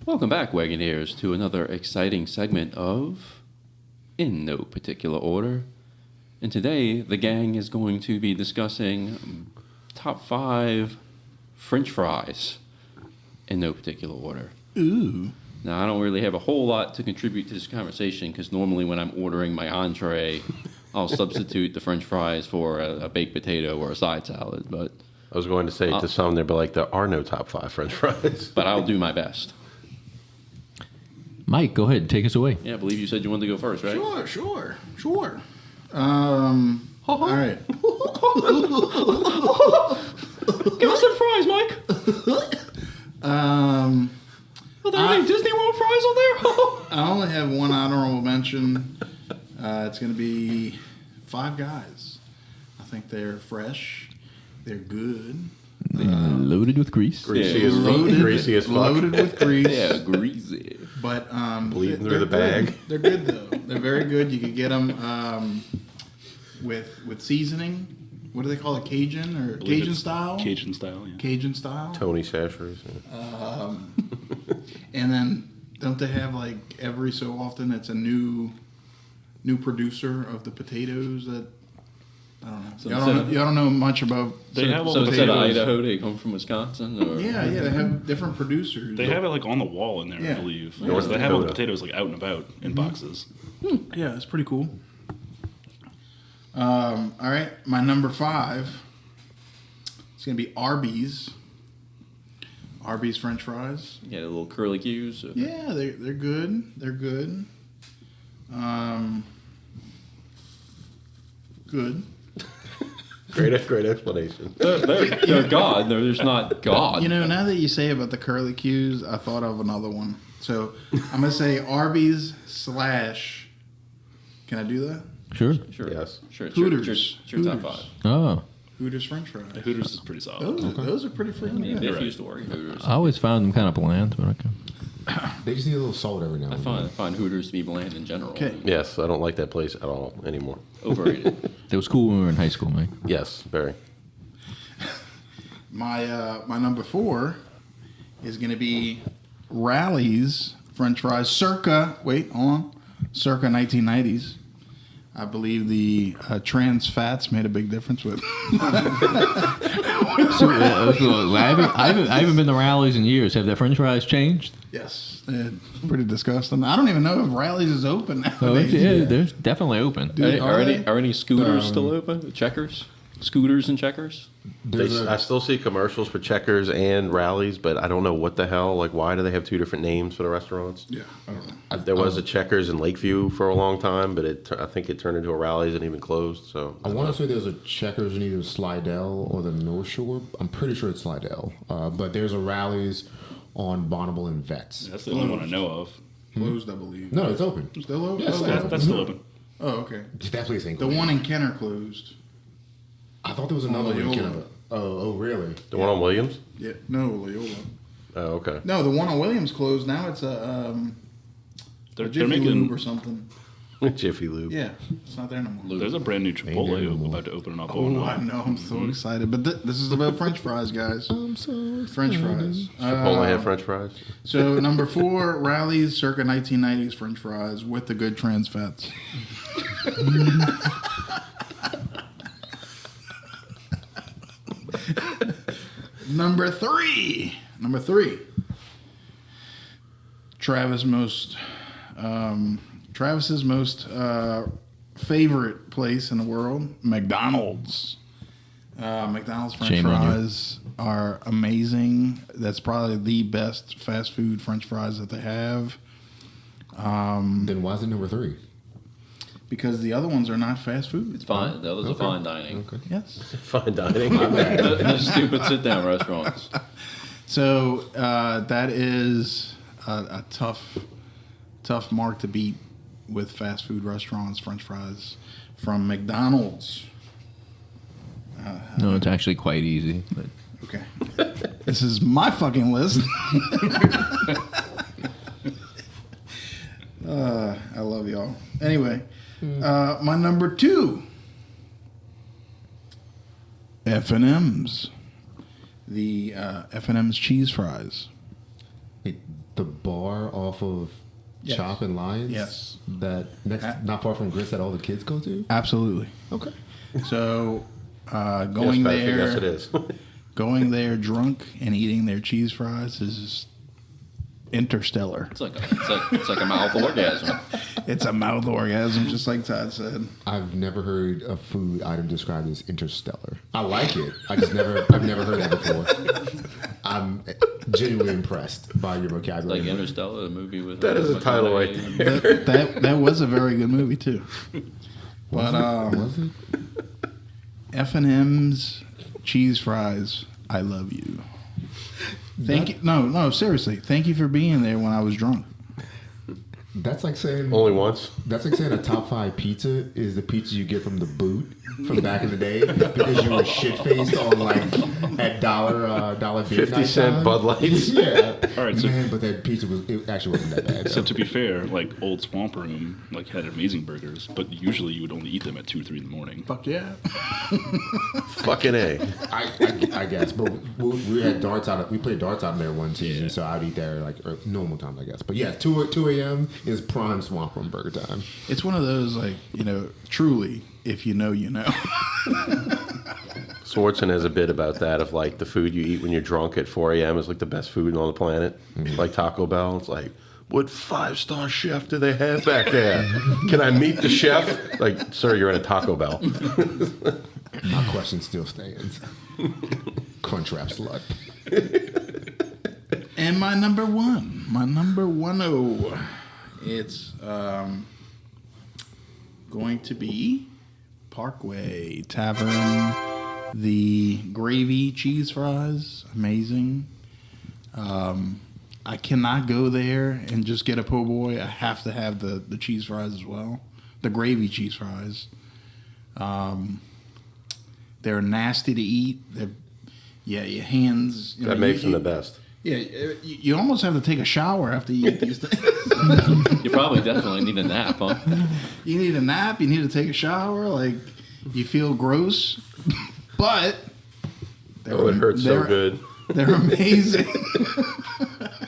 Welcome back, Wagoneers, to another exciting segment of In No Particular Order. And today, the gang is going to be discussing top 5 French fries in no particular order. Ooh. Now, I don't really have a whole lot to contribute to this conversation because normally when I'm ordering my entree, I'll substitute the French fries for a baked potato or a side salad. But I was going to say to some, they'd be like, there are no top 5 French fries. But I'll do my best. Mike, go ahead. Take us away. Yeah, I believe you said you wanted to go first, right? Sure. All right. Give us some fries, Mike. Are there any Disney World fries on there? I only have one honorable mention. It's going to be Five Guys. I think they're fresh. They're good. Loaded with grease. Greasy as fuck. Loaded with grease. Yeah, greasy. But bleeding through they're the bag. Good. They're good though. They're very good. You could get them with seasoning. What do they call it? Cajun or Cajun style? Cajun style, yeah. Cajun style. Tony Chachere's. Yeah. And then don't they have like every so often it's a new producer of the potatoes that I don't know. So Y'all don't know much about. They have all so the instead of potatoes. Idaho, they come from Wisconsin? Or? Yeah, they have different producers. They have it like on the wall in there, Yeah. I believe. North So they have all the Dakota. potatoes like out and about in boxes. Yeah, it's pretty cool. All right, my number 5. It's gonna be Arby's. Arby's French fries. Yeah, the little curly cues. Yeah, they're good. They're good. Good. Great explanation. They're God. They're just not God. You know, now that you say about the curly cues, I thought of another one. So I'm gonna say Arby's / Can I do that? Sure. Sure. Yes. Sure. Hooters. It's your top 5. Oh. Hooters French fries. The Hooters is pretty solid. Those are pretty freaking good. If you used to work at Hooters. I always found them kind of bland, but okay. They just need a little salt every now I and then. find Hooters to be bland in general. Okay. Yes, I don't like that place at all anymore. Overrated. It was cool when we were in high school, Mike. Yes, very. My number 4 is going to be Rally's French fries, circa 1990s. I believe the trans fats made a big difference with. So, I haven't been to Rallies in years. Have their French fries changed? Yes, they're pretty disgusting. I don't even know if Rally's is open Oh, nowadays. yeah, they're definitely open. Dude, are they? any scooters still open? Checkers? Scooters and checkers? I still see commercials for Checkers and Rallies, but I don't know what the hell. Like, why do they have 2 different names for the restaurants? Yeah, I don't know. There was a Checkers in Lakeview for a long time, but I think it turned into a Rallies and even closed. So I want to say there's a Checkers in either Slidell or the North Shore. I'm pretty sure it's Slidell. But there's a Rallies on Bonneville and Vets. That's the only one I know of. Closed, I believe. No, it's open. Still open? Yes, That's still open. Oh, okay. That place ain't The closed. one in Kenner closed. I thought there was another one in Loyola. Canada. Oh, really? the one on Williams. Yeah, no, Loyola. Oh, okay. No, the one on Williams closed. Now it's a They're Jiffy making. Lube or something. Jiffy Lube. Yeah, it's not there no more. There's a brand new there Chipotle anymore. about to open up. Oh, I know. I'm so excited. But this is about French fries, guys. I'm so French fries. Chipotle had French fries. So number 4, Rally's circa 1990s French fries with the good trans fats. Number three. Travis's most favorite place in the world, McDonald's. McDonald's French Shame on you. fries are amazing. That's probably the best fast food French fries that they have. Then why is it number 3? Because the other ones are not fast food. It's fine. Those are fine dining. Okay. Yes. Fine dining. The stupid sit-down restaurants. So that is a tough mark to beat with fast food restaurants, French fries from McDonald's. No, it's actually quite easy. But Okay. This is my fucking list. I love y'all. Anyway, my number 2, F&M's. The F&M's cheese fries. Wait, the bar off of Yes. Chop and Lions? Yes. That not far from Grits that all the kids go to? Absolutely. Okay. So going Yes, Patrick, there, yes, it is. going there drunk and eating their cheese fries is interstellar. It's like a mouth orgasm. It's a mouth orgasm, just like Todd said. I've never heard a food item described as interstellar. I like it. I've never heard that before. I'm genuinely impressed by your vocabulary. Like Interstellar, the movie with That is a title right there. That was a very good movie too. But Was it? F&M's cheese fries, I love you. Thank you. No, seriously. Thank you for being there when I was drunk. That's like saying Only once. That's like saying a top 5 pizza is the pizza you get from the boot from back in the day because you were shit faced on like at dollar beer 50 night cent time. Bud Lights. Yeah. All right, so- Man, but that pizza it actually wasn't that bad. So to be fair, like Old Swamp Room, like had amazing burgers, but usually you would only eat them at 2 or 3 in the morning. Fuck yeah. Fucking A. I guess, but we had darts out. We played darts out there one season, so I'd eat there like normal times, I guess. But yeah, 2 a.m. is prime Swamp Room burger time. It's one of those, like, truly, if you know, you know. Swartzen has a bit about that of like the food you eat when you're drunk at 4 a.m. is like the best food on the planet. Like Taco Bell. It's like, what 5-star chef do they have back there? Can I meet the chef? Like, sir, you're in a Taco Bell. My question still stands. Crunchwrap slut. And my number one, it's going to be Parkway Tavern. The gravy cheese fries, amazing. I cannot go there and just get a po' boy. I have to have the cheese fries as well. The gravy cheese fries. They're nasty to eat. Your hands. That makes them the best. Yeah, you almost have to take a shower after you eat these things. You probably definitely need a nap, huh? You need a nap. You need to take a shower. Like, you feel gross, but Oh, it hurts so good. They're amazing.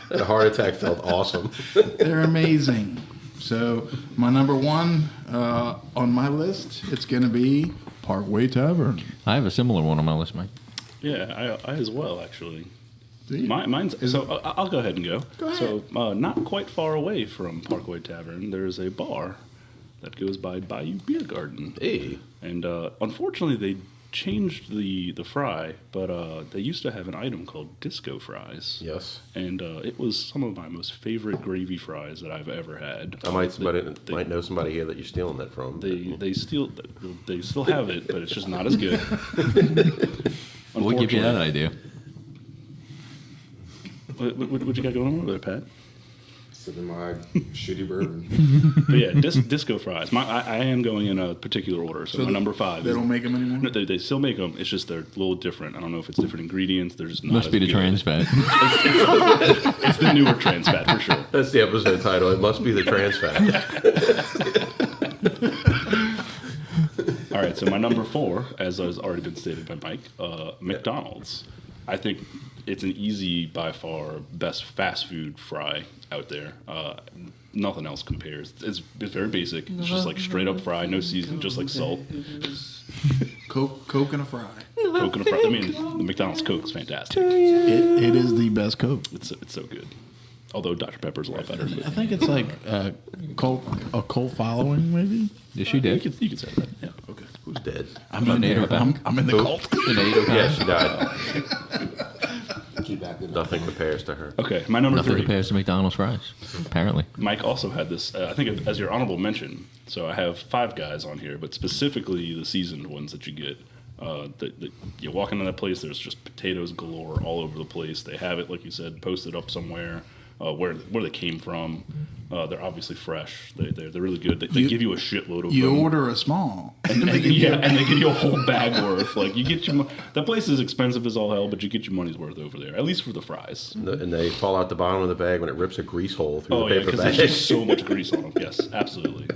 That heart attack felt awesome. They're amazing. So my number one on my list, it's going to be Parkway Tavern. I have a similar one on my list, Mike. Yeah, I as well, actually. Do you? Mine's so I'll go ahead and go. Go ahead. So not quite far away from Parkway Tavern, there's a bar that goes by Bayou Beer Garden. Hey. And unfortunately, they changed the fry, but they used to have an item called disco fries. Yes. And it was some of my most favorite gravy fries that I've ever had. I might know somebody here that you're stealing that from. They still have it, but it's just not as good. We'll give you that idea. What you got going on over there, Pat? Sipping my shitty bourbon. But yeah, disco fries. I am going in a particular order. So my number 5. They don't make them anymore? No, they still make them. It's just they're a little different. I don't know if it's different ingredients. They're just not Must as be the good. trans fat. It's the newer trans fat for sure. That's the episode title. It must be the trans fat. All right, so my number 4, as has already been stated by Mike, McDonald's. I think it's an easy, by far, best fast food fry out there. Nothing else compares. It's very basic. It's just like straight up fry, no seasoning, just like salt. Coke and a fry. Coke and a fry. I mean, the McDonald's Coke is fantastic. It is the best Coke. It's so good. Although Dr. Pepper's a lot better. I think it's like a cult following, maybe. Yes, you You did. could say that. Yeah. Okay. Who's dead? I'm in there. I'm in the cult. Yeah, she died. Keep that good. Nothing compares to her. Okay, my number Nothing 3. compares to McDonald's fries, apparently. Mike also had this, I think, as your honorable mention. So I have 5 guys on here, but specifically the seasoned ones that you get. You walk into that place, there's just potatoes galore all over the place. They have it, like you said, posted up somewhere where they came from. They're obviously fresh. They're really good. They give you a shitload of You them. order a small. And they give you a whole bag worth. Like you get that place is expensive as all hell, but you get your money's worth over there. At least for the fries. And they fall out the bottom of the bag when it rips a grease hole through Oh the yeah, paper because bag. there's just so much grease on them. Yes, absolutely.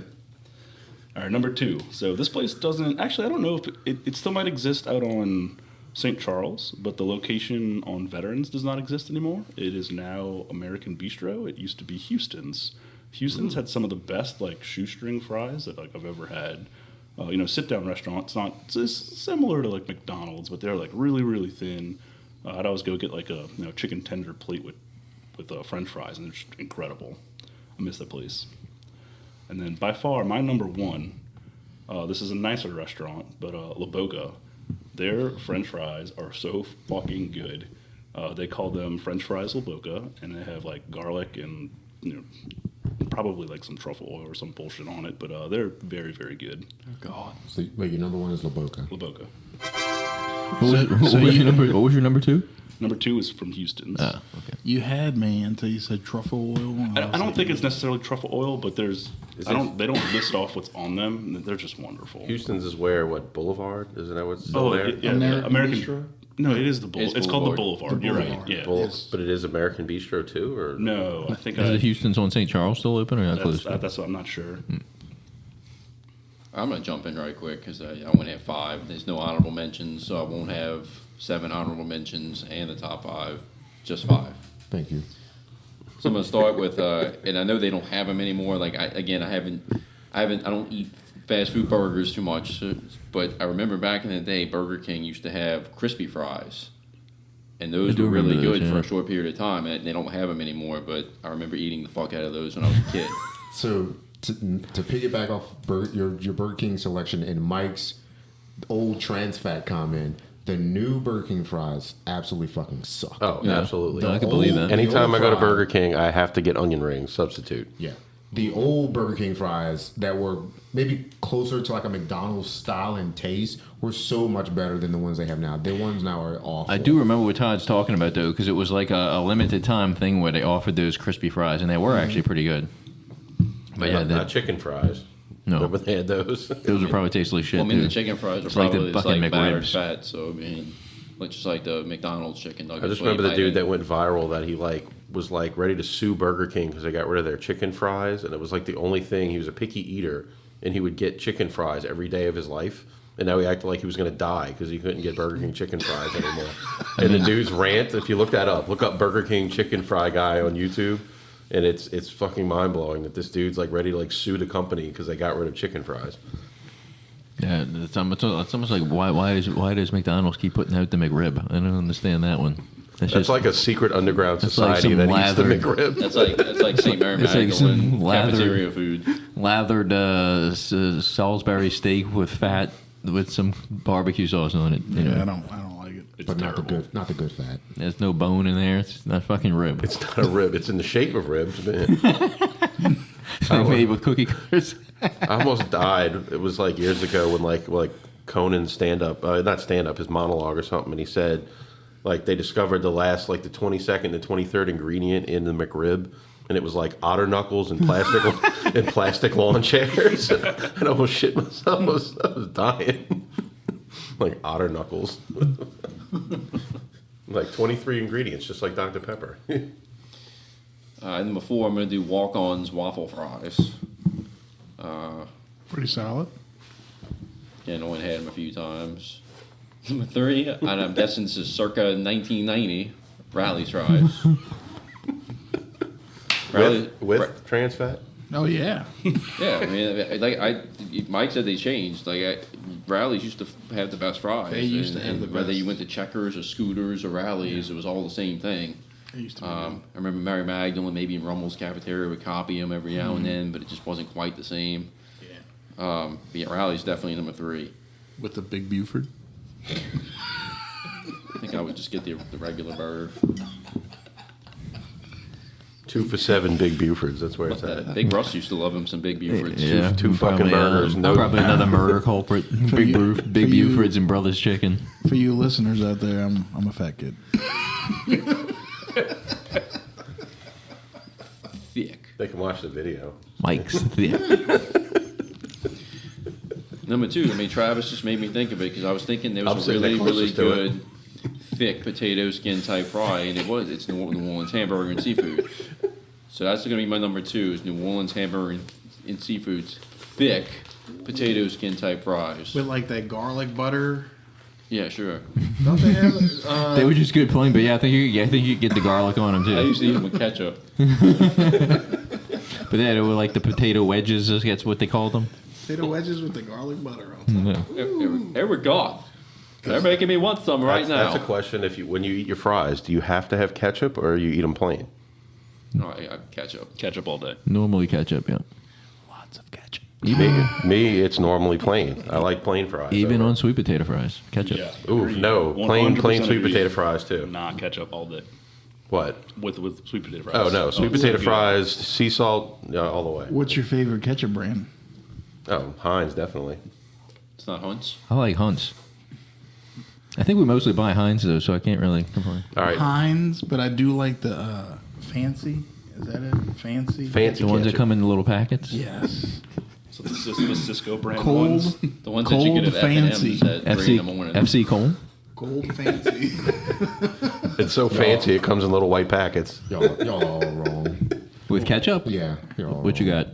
All right, number 2. So this place doesn't actually. I don't know if it still might exist out on St. Charles, but the location on Veterans does not exist anymore. It is now American Bistro. It used to be Houston's. Houston's had some of the best like shoestring fries that like I've ever had. Sit down restaurant. It's similar to like McDonald's, but they're like really really thin. I'd always go get like a chicken tender plate with French fries, and they're just incredible. I miss that place. And then by far my number one. This is a nicer restaurant, but La Boca. Their French fries are so fucking good. They call them French fries La Boca, and they have like garlic and probably like some truffle oil or some bullshit on it, but they're very, very good. Oh, God. So, wait, your number one is La Boca. La Boca. What was your number two? Number two is from Houston's. Oh, okay. You had me until you said truffle oil. I don't think it's necessarily truffle oil, but they don't list off what's on them. They're just wonderful. Houston's is where, what, Boulevard? Isn't that what's Oh, there? yeah, American Bistro? No, it is the Boulevard. It's called the Boulevard. The You're Boulevard. right. Yeah. Yes. But it is American Bistro too, or No, I think Is the Houston's on St. Charles still open or not closed? that's what I'm not sure. I'm going to jump in right quick because I only have 5. There's no honorable mentions, so I won't have 7 honorable mentions and the top 5, just 5. Thank you. So I'm going to start with, and I know they don't have them anymore. Like I don't eat fast food burgers too much, but I remember back in the day, Burger King used to have crispy fries, and those were really good for a short period of time. And they don't have them anymore, but I remember eating the fuck out of those when I was a kid. So to piggyback off your Burger King selection and Mike's old trans fat comment, the new Burger King fries absolutely fucking suck. Oh, Yeah. absolutely. I can believe that. Anytime I go to fry- Burger King, I have to get onion rings substitute. Yeah. The old Burger King fries that were maybe closer to like a McDonald's style and taste were so much better than the ones they have now. The ones now are awful. I do remember what Todd's talking about though, because it was like a limited time thing where they offered those crispy fries, and they were actually pretty good. But yeah, Not chicken fries. No. Remember they had those? those would probably taste like shit. Well, I mean, too. the chicken fries are It's like the probably fucking battered McRibs. fat, so I mean, just like the McDonald's chicken nuggets. I just when you remember the bite dude in. that went viral that he was ready to sue Burger King because they got rid of their chicken fries, and it was like the only thing. He was a picky eater, and he would get chicken fries every day of his life. And now he acted like he was going to die because he couldn't get Burger King chicken fries anymore. And the dude's rant, if you look that up, look up Burger King chicken fry guy on YouTube, and it's fucking mind blowing that this dude's like ready to like sue the company because they got rid of chicken fries. Yeah, it's almost like why does McDonald's keep putting out the McRib? I don't understand that one. That's like a secret underground It's like society some that eats the lather. McRib. That's like St. Mary It's like some Magdalene lather- cafeteria food. lathered Salisbury steak with fat with some barbecue sauce on it. You Yeah, know, I don't like it. It's but terrible. not the good fat. there's no bone in there. It's not fucking rib. It's not a rib. It's in the shape of ribs, man. It's like made with cookie cutters. I almost died. It was like years ago when like Conan not stand up, his monologue or something, and he said like they discovered the last like the 22nd and 23rd ingredient in the McRib, and it was like otter knuckles and plastic lawn chairs. And I almost shit myself. I was dying. Like otter knuckles. Like 23 ingredients, just like Dr. Pepper. Number 4, I'm going to do walk-ons waffle fries. Pretty solid. Yeah, no one had them a few times. Number 3, and I'm guessing this is circa 1990, Rally's fries. With trans fat? Oh yeah. Yeah, I mean, Mike said they changed. Rally's used to have the best fries. They used to have and the whether best. you went to Checkers or Scooters or Rally's, it was all the same thing. They used to be I remember Mary Magdalene maybe in Rummel's cafeteria would copy them every now and then, but it just wasn't quite the same. yeah. But yeah, Rally's definitely number 3. With the Big Buford. I think I would just get the regular burger. 2 for $7 Big Bufords. That's where it's at. Big Russ used to love him some Big Bufords. Yeah, two fucking probably, burgers, no- probably another murder culprit. Big you- Big for you- Buford's and Brothers Chicken. For you listeners out there, I'm a fat kid. Thick. They can watch the video. Mike's thick. Number 2, I mean, Travis just made me think of it because I was thinking there I'm was a sitting there really, really closest to it. good thick potato skin type fry, and it's New Orleans hamburger and seafood. So that's going to be my number 2 is New Orleans hamburger and seafood's thick potato skin type fries. With like that garlic butter. Yeah, sure. Don't they have? They were just good plain, but yeah, I think you get the garlic on them I too. usually eat them with ketchup. But yeah, they were like the potato wedges. That's what they called them. Potato wedges with the garlic butter on top. Here we go. They're making me want some right now. That's a question. When you eat your fries, do you have to have ketchup or you eat them plain? No, I ketchup. Ketchup all day. Normally ketchup, yeah. Lots of ketchup. Me, it's normally plain. I like plain fries. Even over- on sweet potato fries, ketchup. Yeah. Ooh, Agreed. no, plain 100% sweet agree. potato fries too. Nah, ketchup all day. What? With sweet potato fries. Oh no, sweet it's potato so good. fries, sea salt, all the way. What's your favorite ketchup brand? Oh, Heinz definitely. It's not Hunt's. I like Hunt's. I think we mostly buy Heinz though, so I can't really complain. All right, Heinz, but I do like the fancy. Is that it? Fancy. fancy The ones that ketchup. come in the little packets. Yes. So the Cisco brand Cold. ones. The ones that you get Cold at fancy. F&M's at 3 in the FC morning. FC Cole. Cold fancy. It's so fancy. It comes in little white packets. Y'all all wrong. With ketchup? Yeah. Y'all all What you wrong.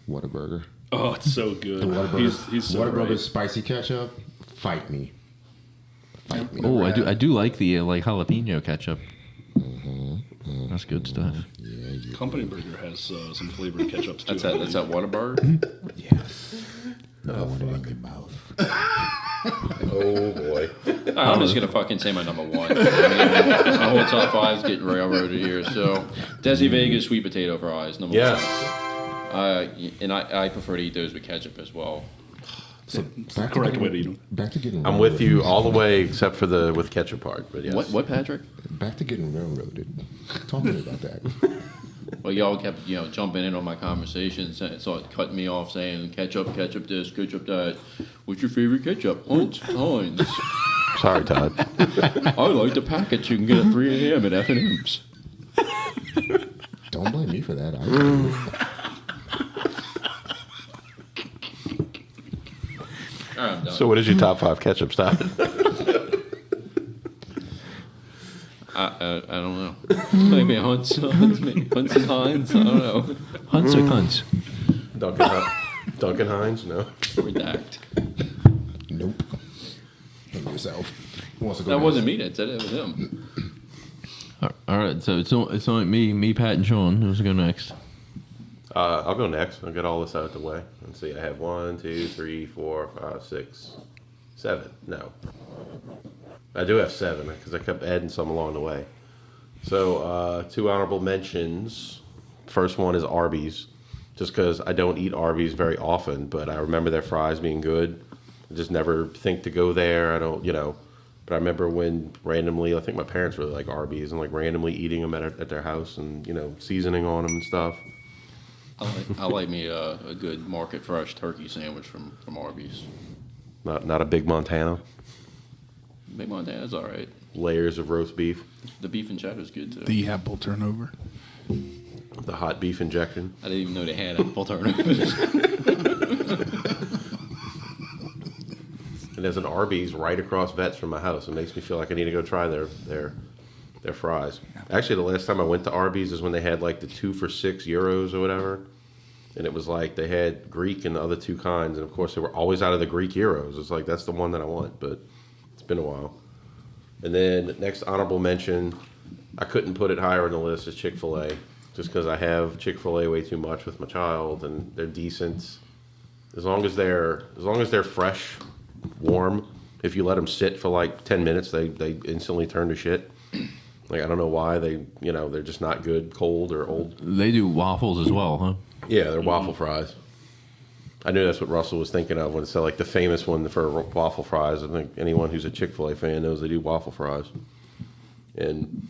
got? Whataburger. Oh, it's so good. Whataburger. He's so Whataburger right. spicy ketchup. Fight me. Fight me. Oh, I do like the like jalapeno ketchup. That's good stuff. Company Burger has some flavored ketchups too. That's that Whataburger. Yes. I want it in your mouth. Oh boy. I'm just gonna fucking say my number one. I mean, my whole top 5 is getting railroaded here. So, Desi Vegas sweet potato fries, number Yes. one. And I prefer to eat those with ketchup as well. So the correct way to eat them. Back to getting. I'm with you railroaded. all the way except for the with ketchup part. But yes. What, Patrick? Back to getting railroaded. Talk to me about that. Well, y'all kept jumping in on my conversations and started cutting me off, saying ketchup this, ketchup that. What's your favorite ketchup? Heinz. Sorry, Todd. I like the packets you can get at 3 a.m. at F&M's. Don't blame me for that. I All right, I'm done. So, what is your top 5 ketchups, Todd? I don't know. Maybe Hunt's and Heinz. I don't know. Hunt's or Hunt's? Duncan Hines? No. Redact. Nope. Hang yourself. Who wants to go That next? wasn't me that said it. It was him. All right, so it's only me, Pat, and Sean. Who's going next? I'll go next. I'll get all this out of the way. Let's see. I have 1, 2, 3, 4, 5, 6, 7. No. I do have 7 because I kept adding some along the way. So, 2 honorable mentions. First one is Arby's, just because I don't eat Arby's very often, but I remember their fries being good. I just never think to go there. I don't, but I remember when randomly, I think my parents really like Arby's and like randomly eating them at their house and, seasoning on them and stuff. I like me a good market fresh turkey sandwich from Arby's. Not a big Montana. Big Montana's all right. Layers of roast beef. The beef and cheddar's good too. The apple turnover. The hot beef injection. I didn't even know they had apple turnovers. And there's an Arby's right across Vets from my house. It makes me feel like I need to go try their fries. Actually, the last time I went to Arby's is when they had like the 2 for €6 or whatever. And it was like they had Greek and the other 2 kinds. And of course, they were always out of the Greek euros. It's like, that's the one that I want. But it's been a while. And then next honorable mention, I couldn't put it higher on the list, is Chick-fil-A. Just because I have Chick-fil-A way too much with my child. And they're decent. As long as they're fresh, warm, if you let them sit for like 10 minutes, they instantly turn to shit. Like, I don't know why they're just not good cold or old. They do waffles as well, huh? Yeah, they're waffle fries. I knew that's what Russell was thinking of when it said like the famous one for waffle fries. I think anyone who's a Chick-fil-A fan knows they do waffle fries. And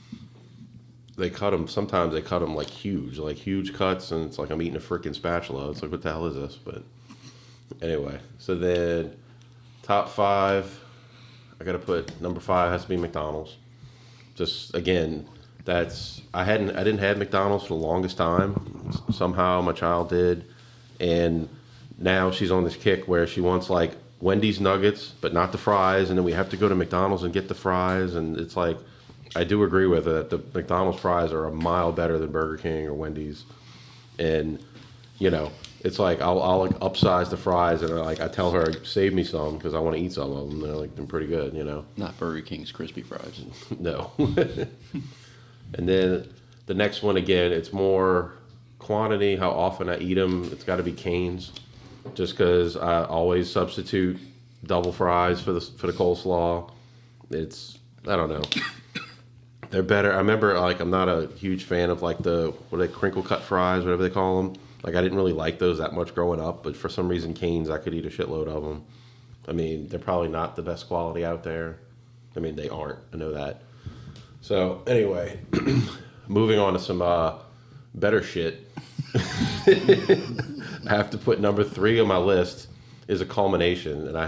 they cut them, sometimes they cut them like huge cuts, and it's like I'm eating a freaking spatula. It's like, what the hell is this? But anyway, so then top 5, I got to put number 5 has to be McDonald's. Just again, I didn't have McDonald's for the longest time. Somehow my child did, and now she's on this kick where she wants like Wendy's nuggets, but not the fries, and then we have to go to McDonald's and get the fries, and it's like, I do agree with it that the McDonald's fries are a mile better than Burger King or Wendy's, and it's like I'll like upsize the fries, and like I tell her save me some because I want to eat some of them. They're pretty good, you know. Not Burger King's crispy fries. No. And then the next one again, it's more quantity, how often I eat them. It's got to be Cane's, just because I always substitute double fries for the coleslaw. It's, I don't know. They're better. I remember, like, I'm not a huge fan of like what are they, crinkle cut fries, whatever they call them. Like, I didn't really like those that much growing up, but for some reason, Cane's, I could eat a shitload of them. I mean, they're probably not the best quality out there. I mean, they aren't. I know that. So anyway, moving on to some better shit. I have to put number 3 on my list is a culmination, and I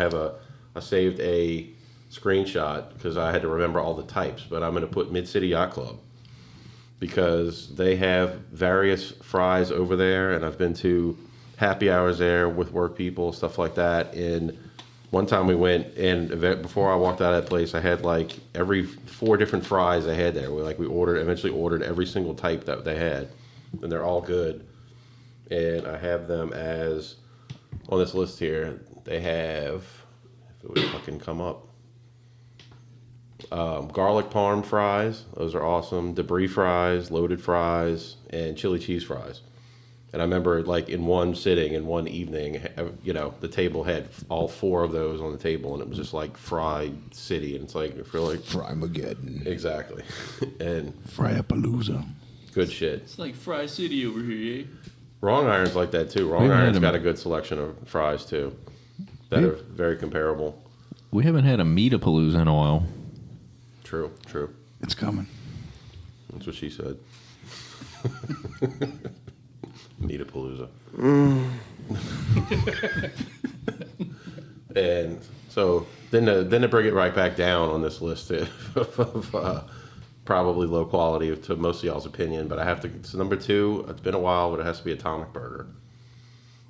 saved a screenshot because I had to remember all the types, but I'm going to put Mid-City Yacht Club because they have various fries over there, and I've been to happy hours there with work people, stuff like that. And one time we went, and before I walked out of that place, I had like every 4 different fries they had there. We eventually ordered every single type that they had, and they're all good. And I have them as, on this list here, they have, if it would fucking come up, garlic parm fries. Those are awesome. Debris fries, loaded fries, and chili cheese fries. And I remember, like, in one sitting, in one evening, you know, the table had all 4 of those on the table, and it was just like Fry City. And it's like, I feel like Fry-mageddon. Exactly. And Fry-a-palooza. good shit. It's like Fry City over here, eh? Wrong Iron's like that, too. Wrong Iron's got a good selection of fries, too, that are very comparable. We haven't had a Meat-a-Palooza in a while. True. It's coming. That's what she said. Meat-a-palooza. And so then to bring it right back down on this list of probably low quality to most of y'all's opinion, but I have to. It's number 2. It's been a while, but it has to be Atomic Burger.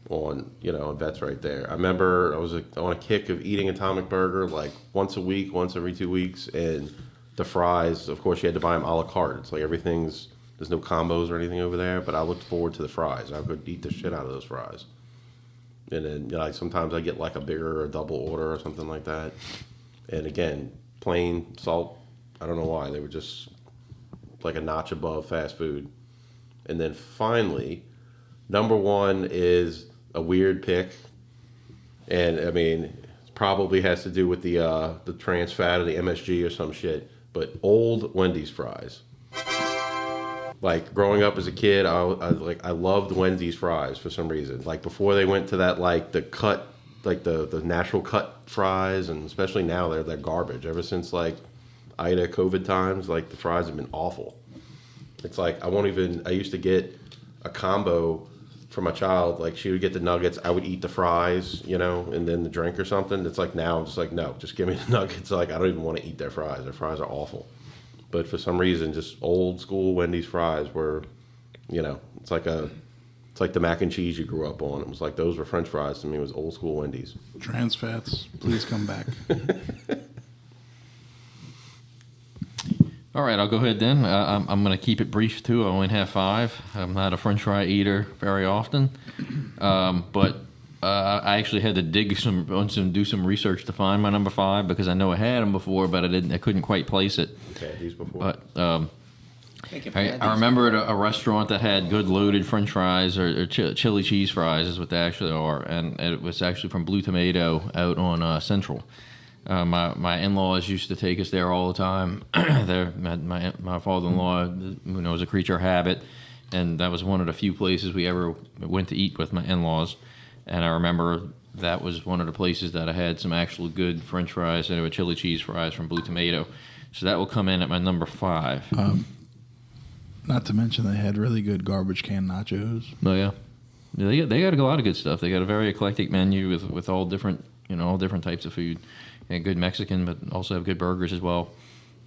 On Vets right there. I remember I was on a kick of eating Atomic Burger like once a week, once every 2 weeks, and the fries. Of course, you had to buy them a la carte. It's like there's no combos or anything over there, but I looked forward to the fries. I could eat the shit out of those fries. And then like sometimes I get like a bigger or double order or something like that. And again, plain salt. I don't know why. They were just like a notch above fast food. And then finally, number 1 is a weird pick. And I mean, it probably has to do with the trans fat or the MSG or some shit. But old Wendy's fries. Like growing up as a kid, I loved Wendy's fries for some reason. Like before they went to that like the cut, like the natural cut fries, and especially now they're garbage. Ever since like Ida COVID times, like the fries have been awful. It's like I used to get a combo for my child. Like she would get the nuggets, I would eat the fries, and then the drink or something. It's like now I'm just like, no, just give me the nuggets. Like I don't even want to eat their fries. Their fries are awful. But for some reason, just old school Wendy's fries were, it's like the mac and cheese you grew up on. It was like those were French fries to me. It was old school Wendy's. Trans fats, please come back. All right, I'll go ahead then. I'm going to keep it brief too. I only have 5. I'm not a French fry eater very often, but I actually had to do some research to find my number 5 because I know I had them before, but I couldn't quite place it. Had these before. But I remember a restaurant that had good loaded French fries or chili cheese fries is what they actually are, and it was actually from Blue Tomato out on Central. My in-laws used to take us there all the time. My father-in-law, was a creature of habit, and that was one of the few places we ever went to eat with my in-laws. And I remember that was one of the places that I had some actual good French fries, and they were chili cheese fries from Blue Tomato. So that will come in at my number 5. Not to mention they had really good garbage can nachos. Oh yeah, they got a lot of good stuff. They got a very eclectic menu with all different types of food. And good Mexican, but also have good burgers as well.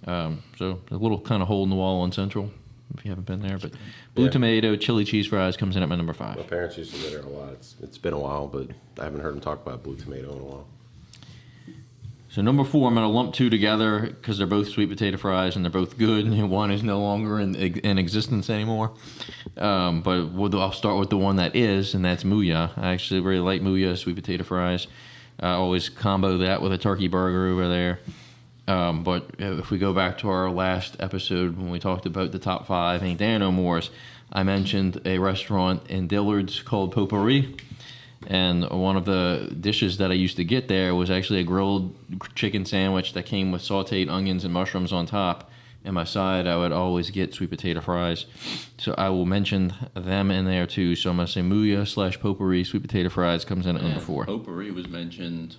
So a little kind of hole in the wall on Central, if you haven't been there. But Blue Tomato, chili cheese fries comes in at my number 5. My parents used to go there a lot. It's been a while, but I haven't heard them talk about Blue Tomato in a while. So number 4, I'm going to lump 2 together because they're both sweet potato fries and they're both good. And one is no longer in existence anymore. But I'll start with the one that is, and that's Muya. I actually really like Muya sweet potato fries. I always combo that with a turkey burger over there. But if we go back to our last episode when we talked about the top 5 Ain't There No Mores, I mentioned a restaurant in Dillard's called Potpourri. And one of the dishes that I used to get there was actually a grilled chicken sandwich that came with sauteed onions and mushrooms on top. And my side, I would always get sweet potato fries. So I will mention them in there too. So I'm going to say Muya / Potpourri sweet potato fries comes in at number 4. Potpourri was mentioned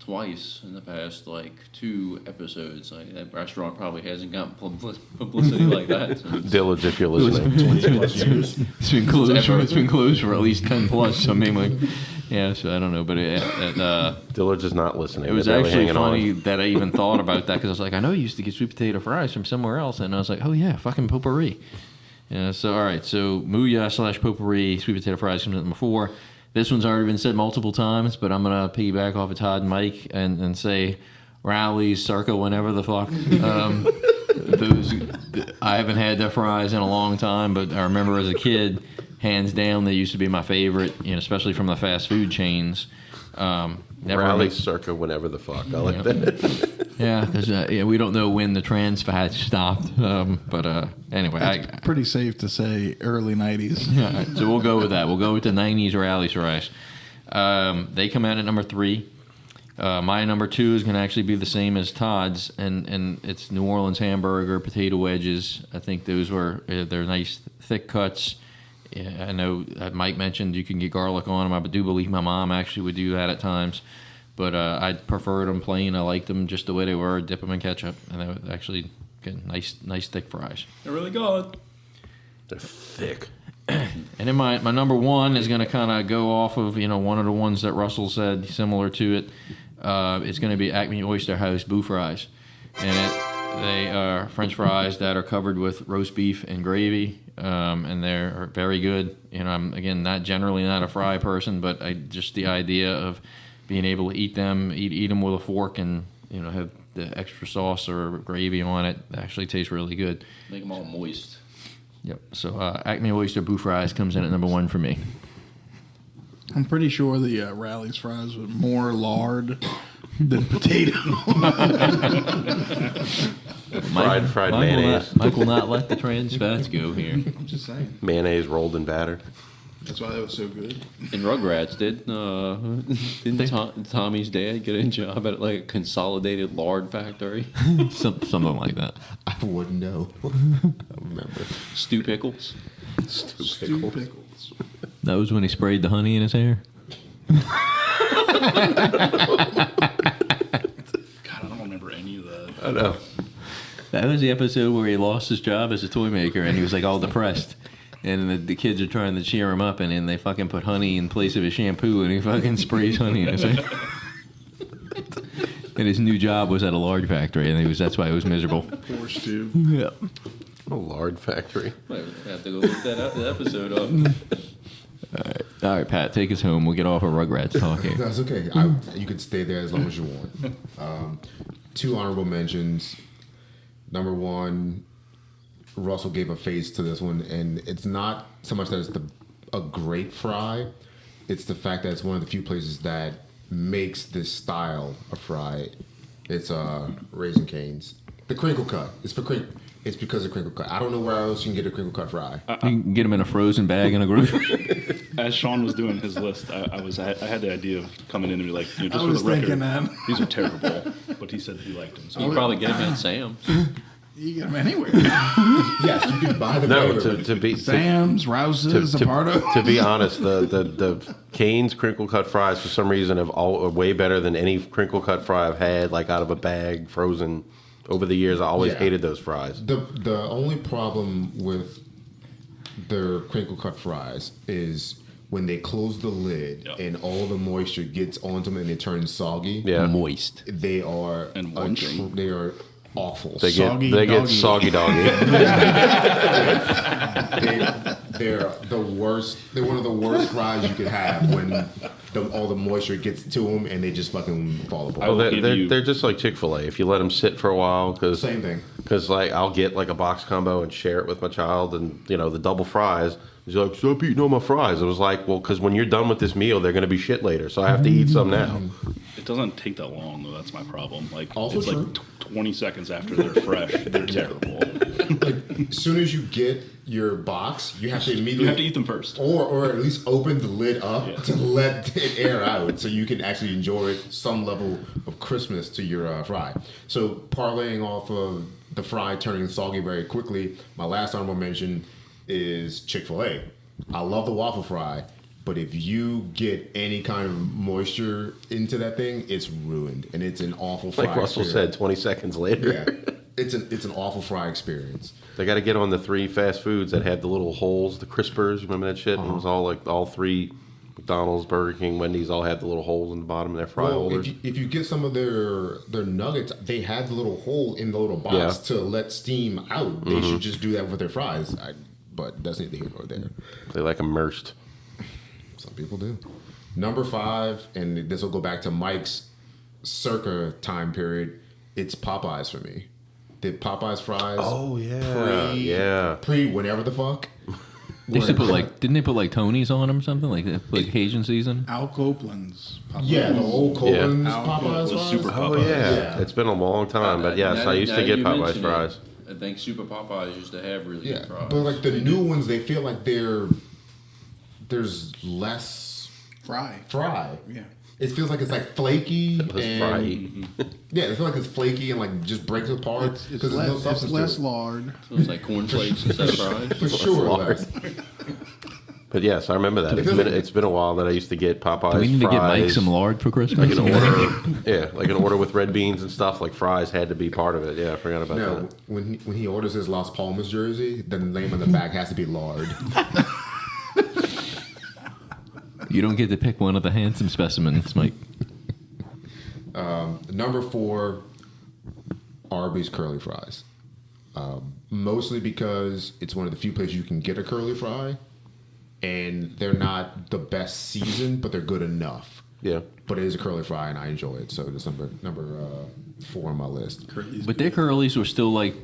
twice in the past 2 episodes. That restaurant probably hasn't gotten publicity like that. Dillard's, if you're listening. 20+ years. It's been closed for at least 10 plus. So I mean, so I don't know, but Dillard's is not listening. it was They're barely actually hanging funny on. that I even thought about that because I was like, I know you used to get sweet potato fries from somewhere else, and I was like, oh yeah, fucking Potpourri. Yeah. So all right, so Muya / Potpourri sweet potato fries comes at number 4. This one's already been said multiple times, but I'm going to piggyback off of Todd and Mike and say Rallies, circa whenever the fuck. I haven't had their fries in a long time, but I remember as a kid, hands down, they used to be my favorite, especially from the fast food chains. Rally circa whenever the fuck. I like that. Yeah, because we don't know when the trans fats stopped. But anyway. Pretty safe to say early 90s. Yeah, so we'll go with that. We'll go with the 90s Rally's fries. They come out at number 3. My number 2 is going to actually be the same as Todd's, and it's New Orleans hamburger, potato wedges. I think those they're nice, thick cuts. Yeah, I know Mike mentioned you can get garlic on them. I do believe my mom actually would do that at times. But I preferred them plain. I liked them just the way they were. Dip them in ketchup, and they would actually get nice thick fries. They're really good. They're thick. And then my number 1 is going to kind of go off of one of the ones that Russell said similar to it. It's going to be Acme Oyster House Boo Fries, and they are French fries that are covered with roast beef and gravy. And they're very good. I'm again not a fry person, but just the idea of being able to eat them with a fork and have the extra sauce or gravy on it actually tastes really good. Make them all moist. Yep. So Acme Oyster Boo Fries comes in at number 1 for me. I'm pretty sure the Rally's fries with more lard than potato. Fried mayonnaise. Mike will not let the trans fats go here. I'm just saying. Mayonnaise rolled and battered. That's why that was so good. And Rugrats didn't Tommy's dad get a job at a consolidated lard factory? Something like that. I wouldn't know. I remember. Stew Pickles. Stew pickles. That was when he sprayed the honey in his hair. God, I don't remember any of that. I know. That was the episode where he lost his job as a toy maker and he was all depressed. And the kids are trying to cheer him up, and then they fucking put honey in place of his shampoo, and he fucking sprays honey in his hair. And his new job was at a lard factory, and that's why he was miserable. Poor Stew. Yeah. A lard factory. Might have to go look that episode up. All right, Pat, take us home. We'll get off of Rugrats talk here. That's okay. You can stay there as long as you want. 2 honorable mentions. Number 1, Russell gave a face to this one, and it's not so much that it's a great fry. It's the fact that it's one of the few places that makes this style of fry. It's Raising Cane's. The crinkle cut. It's because of crinkle cut. I don't know where else you can get a crinkle cut fry. You can get them in a frozen bag in a grocery. As Sean was doing his list, I had the idea of coming in and be like, just I for was the record, thinking that. these are terrible. But he said he liked them. So You can probably get them at Sam's. You get them anywhere. Yes, you can buy them. No, everywhere. Sam's, Rouse's, Aparto. to be honest, the Cane's crinkle cut fries for some reason are way better than any crinkle cut fry I've had, out of a bag, frozen. Over the years, I always hated those fries. The only problem with their crinkle cut fries is when they close the lid and all the moisture gets onto them and they turn soggy. Yeah, Moist. They are they are awful. They get soggy doggy. they're the worst. They're one of the worst fries you could have when all the moisture gets to them and they just fucking fall apart. I will give you- They're just like Chick-fil-A. If you let them sit for a while, because Same thing. Because like I'll get like a box combo and share it with my child, and the double fries. He's like, stop eating all my fries. It was like, well, because when you're done with this meal, they're going to be shit later, so I have to eat some now. It doesn't take that long, though. That's my problem. Like, Also it's true. like 20 seconds after they're fresh, they're terrible. As soon as you get your box, you have to immediately You have to eat them first. or at least open the lid up Yeah. to let it air out, so you can actually enjoy some level of crispness to your fry. So parlaying off of the fry turning soggy very quickly, my last honorable mention is Chick-fil-A. I love the waffle fry, but if you get any kind of moisture into that thing, it's ruined, and it's an awful fry. Like Russell experience. said, 20 seconds later. Yeah, it's an awful fry experience. They got to get on the 3 fast foods that had the little holes, the crispers. Remember that shit? It was all like all 3 McDonald's, Burger King, Wendy's all had the little holes in the bottom of their fry holders. If you get some of their nuggets, they had the little hole in the little box to let steam out. They should just do that with their fries. But that's neither here nor there. They like immersed. Some people do. Number 5, and this will go back to Mike's circa time period. It's Popeyes for me. The Popeyes fries. Oh yeah, Pre whenever the fuck. They used to put didn't they put like Tony's on them or something like Cajun season? Al Copeland's. Yeah, the old Copeland's Yeah. Popeyes Those fries. super Oh Popeyes. yeah. It's been a long time, but yes, I used to get Popeyes fries. I think Super Popeyes used to have really Yeah, good fries. but like the new ones, they feel like there's less Fry. fry. Yeah. It feels like it's like flaky It was and fried. yeah, it feels like it's flaky and like just breaks apart It's because there's no less, substance it's to less it. lard. So it's like cornflakes instead of fries. For sure. Lard. But yes, I remember that. It's been a while that I used to get Popeyes Do we need to get Mike fries. some lard for Christmas? Like an order, yeah, like an order with red beans and stuff. Like fries had to be part of it. Yeah, I forgot about No, that. when he orders his Las Palmas jersey, the name on the back has to be lard. You don't get to pick one of the handsome specimens, Mike. Number 4, Arby's curly fries. Mostly because it's one of the few places you can get a curly fry, and they're not the best seasoned, but they're good enough. Yeah, But it is a curly fry, and I enjoy it. So it's number 4 on my list. But their curlies were still like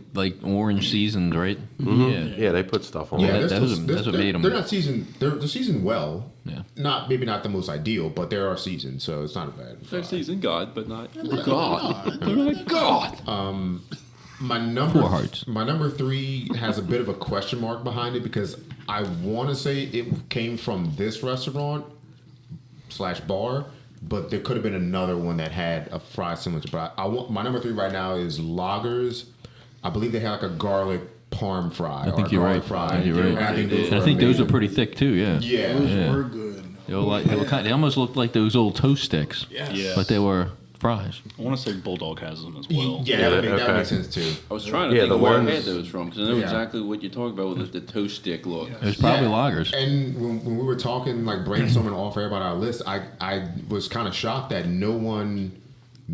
orange seasoned, right? yeah, they put stuff on. Yeah, it. that's what made 'em. They're not seasoned. They're seasoned well. Yeah. Maybe not the most ideal, but they are seasoned, so it's not a bad. They're fry. seasoned God, but not God. They're not God. My number 4 hearts. My number 3 has a bit of a question mark behind it because I want to say it came from this restaurant / bar, but there could have been another one that had a fry similar to. But I want my number 3 right now is Loggers. I believe they have like a garlic parm fry. I think or a you're garlic right. Fry. I think you're right. And I think those I were think those are amazing. pretty thick too. Yeah. Yeah. Those Yeah. were good. They almost looked like those old toast sticks. Yeah. But they were fries. I want to say Bulldog has them as well. Yeah, that okay. makes sense too. I was trying to Yeah, think the of where I ones- had those from because I know Yeah. exactly what you're talking about with the toast stick look. It was probably Yeah. loggers. And when we were talking, like brainstorming off air about our list, I was kind of shocked that no one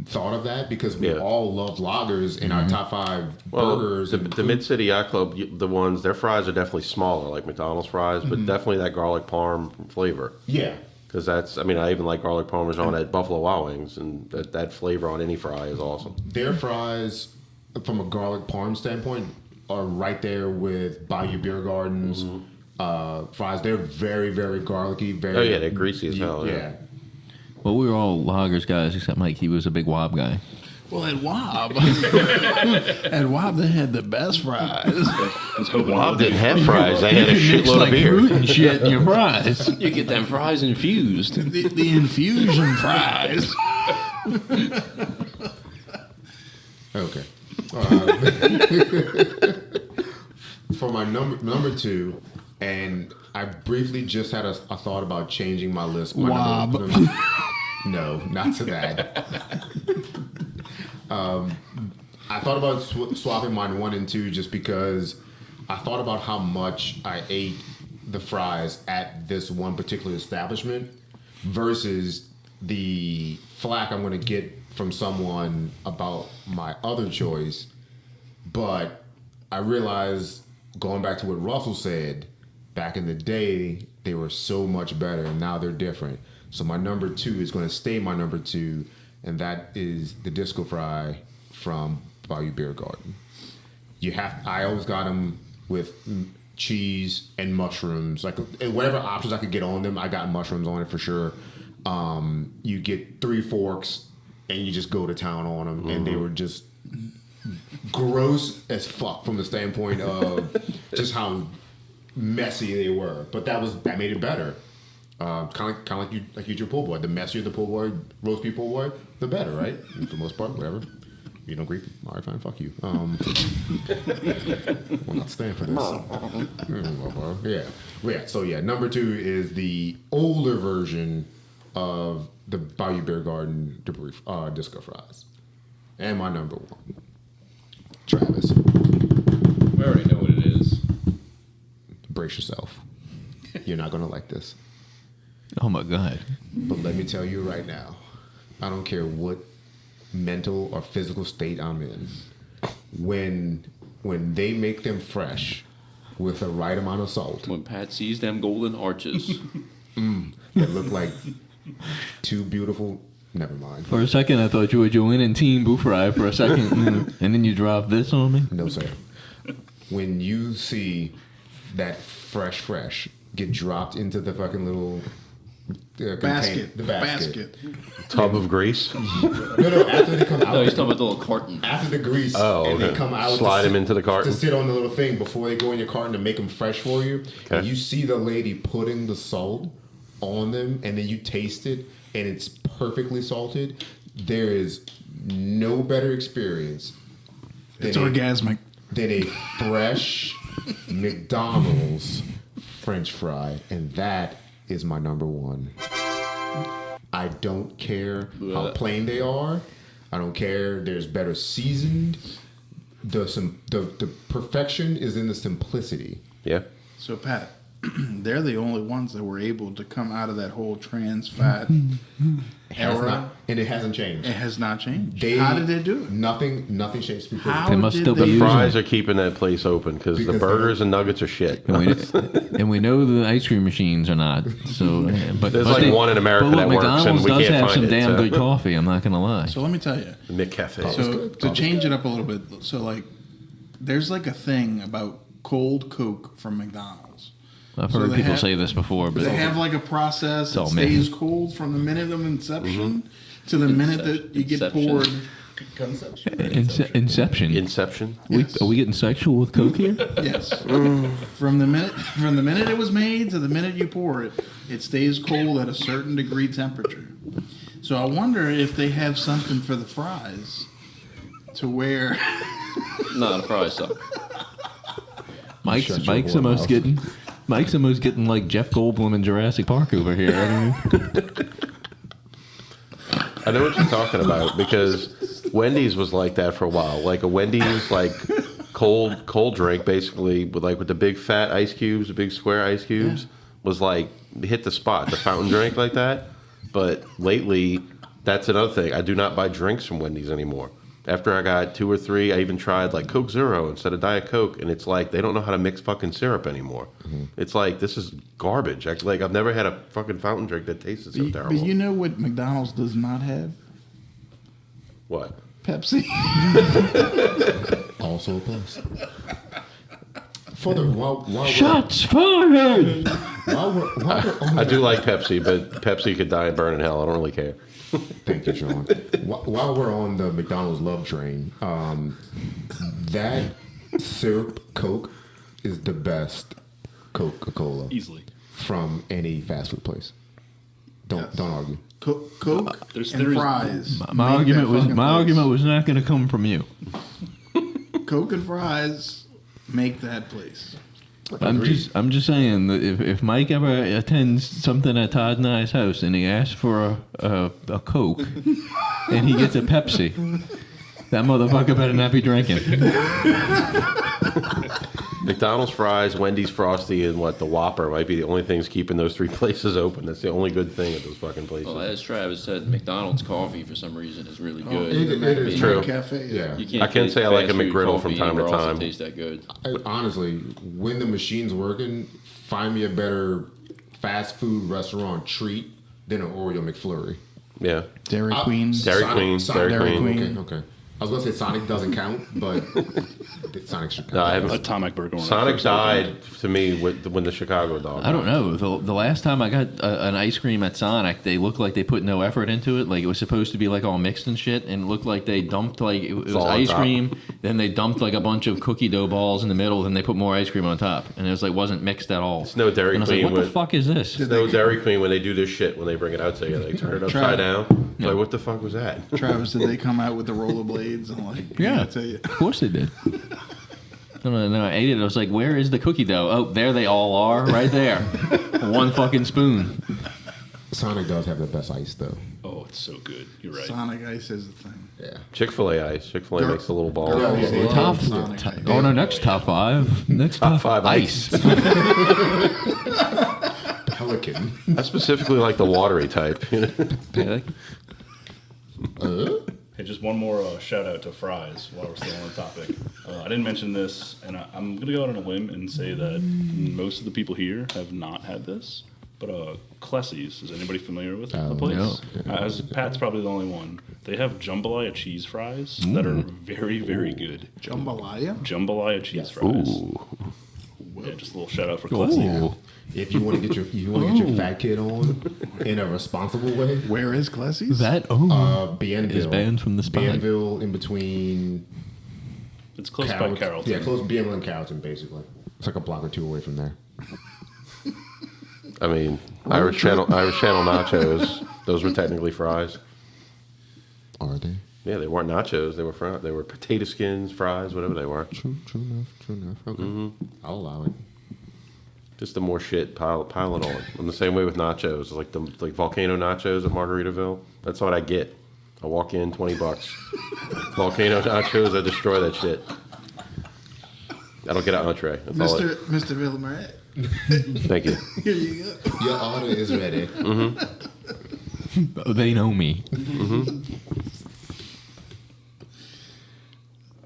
thought of that because we Yeah. all love loggers in our top 5 Well, burgers. the Mid City Yacht Club, the ones their fries are definitely smaller, like McDonald's fries, but definitely that garlic parm flavor. Yeah. Because that's, I mean, I even like garlic parmesan at Buffalo Wild Wings, and that flavor on any fry is awesome. Their fries, from a garlic parm standpoint, are right there with Bayou Beer Gardens fries. They're very, very garlicky. Very. Oh, yeah, they're greasy as hell, yeah. Well, we were all loggers guys except Mike. He was a big Wob guy. Well, at Wob, at Wob, they had the best fries. Wob didn't have fries; they had a shitload of beer. fruit and shit in your fries. You get them fries infused. the infusion fries. Okay. For my number 2, and I briefly just had a thought about changing my list. My number- no, not to that. I thought about swapping mine 1 and 2 just because I thought about how much I ate the fries at this one particular establishment versus the flack I'm going to get from someone about my other choice. But I realized, going back to what Russell said, back in the day, they were so much better, and now they're different. So my number 2 is going to stay my number 2, and that is the disco fry from Bayou Beer Garden. I always got them with cheese and mushrooms, like whatever options I could get on them. I got mushrooms on it for sure. You get 3 forks, and you just go to town on them, and they were just gross as fuck from the standpoint of just how messy they were. But that made it better. Kind of like you your pull boy. The messier the pull boy, roast beef pull boy, the better, right? For the most part, whatever. You don't agree? All right, fine. Fuck you. Will not stand for this. Yeah. So number 2 is the older version of the Bayou Beer Garden disco fries, and my number 1, Travis. We already know what it is. Brace yourself. You're not gonna like this. Oh my God. But let me tell you right now, I don't care what mental or physical state I'm in. When they make them fresh with the right amount of salt, When Pat sees them golden arches. that look like 2 beautiful. Never mind. For a second, I thought you were joining Team Boo Fry for a second, and then you dropped this on me. No, sir. When you see that fresh get dropped into the fucking little Basket. the basket. Tub of grease. No, after they come out. No, he's talking about the little carton. After the grease, Oh, and they okay. come out Slide to them into the carton. to sit on the little thing before they go in your carton to make them fresh for you. Okay. And you see the lady putting the salt on them, and then you taste it, and it's perfectly salted. There is no better experience It's orgasmic. than a fresh McDonald's French fry, and that is my number 1. I don't care how plain they are. I don't care. There's better seasoned. The perfection is in the simplicity. Yeah. So, Pat, they're the only ones that were able to come out of that whole trans fat era. And it hasn't changed. It has not changed. How did they do it? Nothing changed. Because How They must did still they be The do fries it? are keeping that place open because the Because burgers and nuggets are shit. And we know the ice cream machines are not. So, but There's but like they- one in America but look, that works, and McDonald's we does can't have find some it, damn so. good coffee. I'm not gonna lie. So let me tell you. McCafe. So to change it up a little bit, so like, there's like a thing about cold Coke from McDonald's. I've So heard they people have- say this before, but They have like a process all that myth. stays cold from the minute of inception to the minute that you get Inception. poured. Inception. Inception. Yes. Are we getting sexual with Coke here? Yes. From the minute it was made to the minute you pour it, it stays cold at a certain degree temperature. So I wonder if they have something for the fries to where No, the fries suck. Mike's Shut your almost mouth. getting like Jeff Goldblum in Jurassic Park over here. I mean, I know what you're talking about because Wendy's was like that for a while. Like a Wendy's like cold drink, basically with the big fat ice cubes, the big square ice cubes, was like hit the spot. The fountain drink like that. But lately, that's another thing. I do not buy drinks from Wendy's anymore. After I got 2 or 3, I even tried like Coke Zero instead of Diet Coke, and it's like they don't know how to mix fucking syrup anymore. It's like this is garbage. I've never had a fucking fountain drink that tasted so terrible. But you know what McDonald's does not have? What? Pepsi. Also a plus. While shots fired. we're on I do like Pepsi, but Pepsi could die and burn in hell. I don't really care. Thank you, Sean. While we're on the McDonald's love train, that syrup Coke is the best Coca-Cola Easily. from any fast food place. Don't argue. Coke There's and theories- fries. My argument was not going to come from you. Coke and fries make that place. I'm just saying that if Mike ever attends something at Todd and I's house and he asks for a Coke and he gets a Pepsi, that motherfucker better not be drinking. McDonald's fries, Wendy's Frosty, and the Whopper might be the only things keeping those 3 places open. That's the only good thing at those fucking places. Well, as Travis said, McDonald's coffee for some reason is really Oh, good. it is true. Cafe. Yeah. You can't I can't get say I like a fast food McGriddle coffee from time to anywhere else that time. tastes that good. Honestly, when the machine's working, find me a better fast food restaurant treat than an Oreo McFlurry. Yeah. Dairy Queen. Dairy Queen. Dairy Queen. Okay. I was gonna say Sonic doesn't count, but Sonic should count. No, I haven't. Atomic Burger. when I Sonic first opened. died to me when the Chicago dog. I don't know. The last time I got an ice cream at Sonic, they looked like they put no effort into it. Like it was supposed to be like all mixed and shit, and it looked like they dumped like it was all on ice top. cream. Then they dumped like a bunch of cookie dough balls in the middle. Then they put more ice cream on top, and it was like wasn't mixed at all. It's no Dairy and I was Queen like, what the with- fuck is this? It's no Dairy Queen when they do this shit when they bring it out to you. They turn it upside down. It's like, what the fuck was that? Travis, did they come out with the rollerblades? And like, Yeah, I tell you. of course they did. No, I ate it. I was like, where is the cookie dough? Oh, there they all are, right there. One fucking spoon. Sonic does have the best ice though. Oh, it's so good. You're right. Sonic Ice is the thing. Yeah. Chick-fil-A ice. Chick-fil-A Gar- makes a little ball. Gar- Yeah. Top, Sonic top, Ice. oh no, next top five. Next top, five ice. Pelican. I specifically like the watery type. Hey, just one more shout out to fries while we're still on the topic. I didn't mention this, and I'm going to go out on a limb and say that most of the people here have not had this. But Clessy's, is anybody familiar with the place? no. As Pat's probably the only one. They have jambalaya cheese fries that are very, very good. Jambalaya? Jambalaya cheese fries. Ooh. Yeah, just a little shout out for Clessy. If you want to get your fat kid on in a responsible way, Where is Clessy's? That Bienville is banned from the spot. Bienville in between It's close by Carrollton. Yeah, close Bienville and Carrollton, basically. It's like a block or two away from there. I mean, Irish Channel nachos. Those were technically fries. Are they? Yeah, they weren't nachos. They were They were potato skins, fries, whatever they were. True enough. Okay. I'll allow it. Just the more shit pile it on. I'm the same way with nachos. Like volcano nachos at Margaritaville. That's what I get. I walk in, $20. Volcano nachos, I destroy that shit. I don't get an entree. That's all Mr. Villamaret. Thank you. Here you go. Your order is ready. They know me.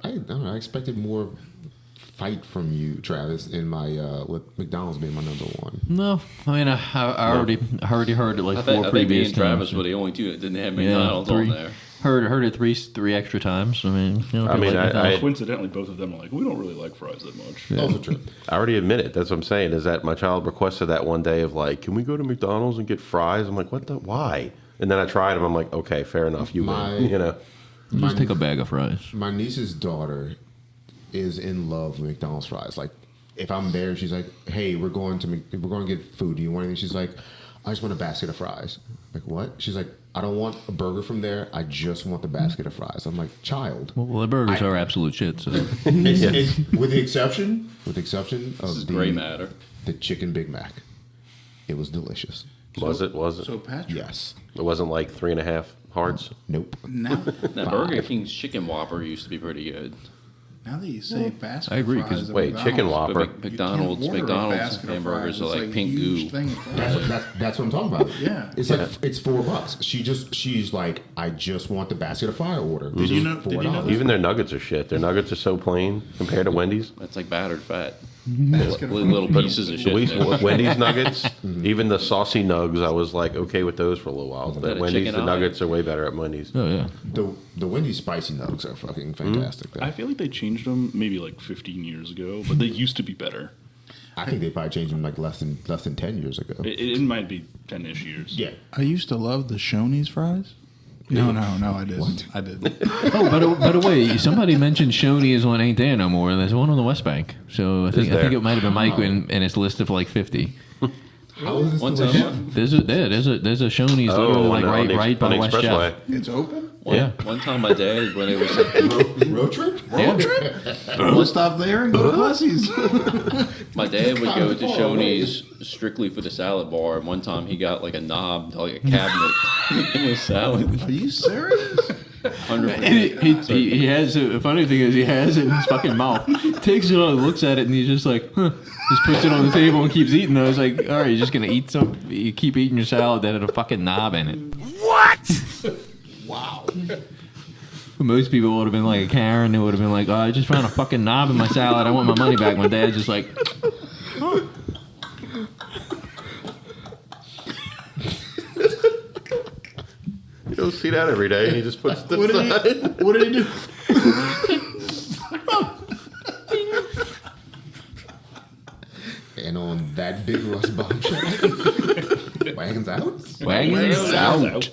I don't know. I expected more fight from you, Travis, in my with McDonald's being my number one. No, I mean I already heard it like I four think me previous and Travis times. were the only two that didn't have McDonald's on there. Heard it three extra times. I mean, you know, I mean, I Coincidentally, both of them are like, we don't really like fries that much. Also true. already admit it. That's what I'm saying. Is that my child requested that one day of like, can we go to McDonald's and get fries? I'm like, what the? Why? And then I tried them. I'm like, okay, fair enough. You win. You know. just take a bag of fries. My niece's daughter is in love with McDonald's fries. Like, if I'm there, she's like, "Hey, we're going to get food. Do you want anything?" She's like, "I just want a basket of fries." Like, what? She's like, "I don't want a burger from there. I just want the basket of fries." I'm like, "Child." Well, the burgers are absolute shit. So It's with the exception of This is the gray matter. the chicken Big Mac. It was delicious. Was it? So, Patrick, Yes. It wasn't like 3.5 hearts. Nope. now, That Burger King's chicken Whopper used to be pretty good. now that you say basket I agree, of 'cause- fries at Wait, chicken McDonald's, Whopper. But McDonald's you can't order a McDonald's basket of hamburgers fries. are It's like pink huge goo. thing of fries. That's what I'm talking about. Yeah. It's like it's $4. She's like, I just want the basket of fry order. Did you know that? Even their nuggets are shit. Their nuggets are so plain compared to Wendy's. That's like battered fat. Basket of Little fries. pieces of At shit. least in there. Wendy's nuggets, even the saucy nugs, I was like okay with those for a little while. But that a Wendy's, chicken the eye? nuggets are way better at Wendy's. oh yeah, The Wendy's spicy nugs are fucking fantastic. though. I feel like they changed them maybe like 15 years ago, but they used to be better. I think they probably changed them like less than 10 years ago. It might be 10-ish years. Yeah. I used to love the Shoney's fries. No, I didn't. What? I didn't. Oh, by the way, somebody mentioned Shoney's one ain't there no more. There's one on the West Bank. So I think there? it might have been Mike in its list of like 50. How is this One still time, There's a Shoney's literally like on the right by on the West expressway. Jeff. It's open? one time my dad, when it was road trip? We'll stop there and go to Clessy's. my dad would go to Shoney's strictly for the salad bar, and one time he got like a knob, like a cabinet in his salad. Are you serious? 100%. He has the funny thing is he has it in his fucking mouth. Takes it out, looks at it, and he's just like, huh. Just puts it on the table and keeps eating. I was like, all right, you're just gonna eat some. You keep eating your salad that had a fucking knob in it. Wow. Most people would have been like a Karen. They would have been like, oh, I just found a fucking knob in my salad. I want my money back. My dad's just like, goes see that every day, and he just puts the side. What did he do? And on that big Russ bombshell, wagons out. Wagons out.